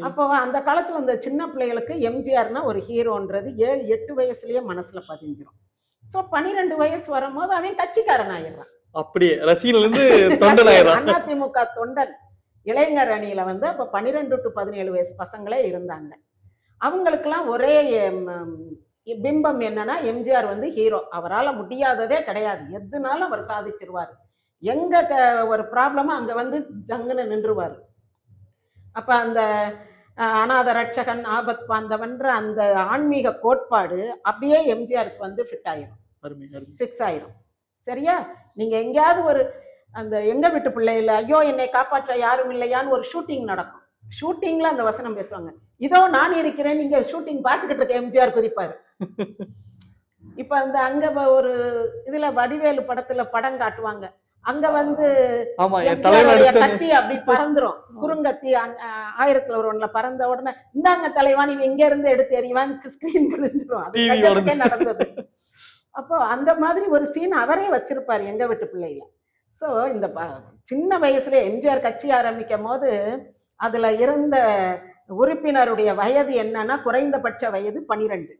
அப்போ அந்த காலத்துல இந்த சின்ன பிள்ளைகளுக்கு எம்ஜிஆர்னா ஒரு ஹீரோன்றது 7-8 வயசுலயே மனசுல பதிஞ்சிரும். ஸோ 12 வயசு வரும்போது அவன் கட்சிக்காரன் ஆயிடுறான். அப்படியே ரசிகன்ல இருந்து தொண்டன் ஆயிடுறான். அதிமுக தொண்டன். இளைஞர் அணியில வந்து அப்ப 12 to 17 வயசு பசங்களே இருந்தாங்க. அவங்களுக்கெல்லாம் ஒரே பிம்பம் என்னன்னா எம்ஜிஆர் வந்து ஹீரோ. அவரால முடியாததே கிடையாது. எதுனாலும் அவர் சாதிச்சிருவாரு. எங்க ஒரு ப்ராப்ளமோ அங்க வந்து ஜங்குன்னு நின்றுவாரு. அப்ப அந்த அநாத ரட்சகன் ஆபத் பாந்தவன்ற அந்த ஆன்மீக கோட்பாடு அப்படியே எம்ஜிஆருக்கு வந்து ஃபிட் ஆயிரும், ஃபிக்ஸ் ஆயிரும். சரியா? நீங்க எங்கேயாவது ஒரு அந்த எங்க வீட்டு பிள்ளைல ஐயோ என்னை காப்பாற்ற யாரும் இல்லையான்னு ஒரு ஷூட்டிங் நடக்கும். ஷூட்டிங்ல அந்த வசனம் பேசுவாங்க. இதோ நான் இருக்கிறேன், நீங்க ஷூட்டிங் பார்த்துக்கிட்டு இருக்க எம்ஜிஆர் குதிப்பாரு. இப்ப அந்த அங்க ஒரு இதுல வடிவேலு படத்துல படம் காட்டுவாங்க. அங்க வந்து கத்தி அப்படி பறந்துரும், குறுங்கத்தி 1001 பறந்த உடனே இந்தாங்க தலைவான் இவன் இங்க இருந்து எடுத்து எறிவான் ஸ்கிரீன் தெரிஞ்சிடும். அது நடந்தது. அப்போ அந்த மாதிரி ஒரு சீன் அவரே வச்சிருப்பாரு எங்க வீட்டு பிள்ளையில. ஸோ இந்த சின்ன வயசுல எம்ஜிஆர் கட்சி ஆரம்பிக்கும் போது அதுல இருந்த உறுப்பினருடைய வயது என்னன்னா குறைந்தபட்ச வயது 12.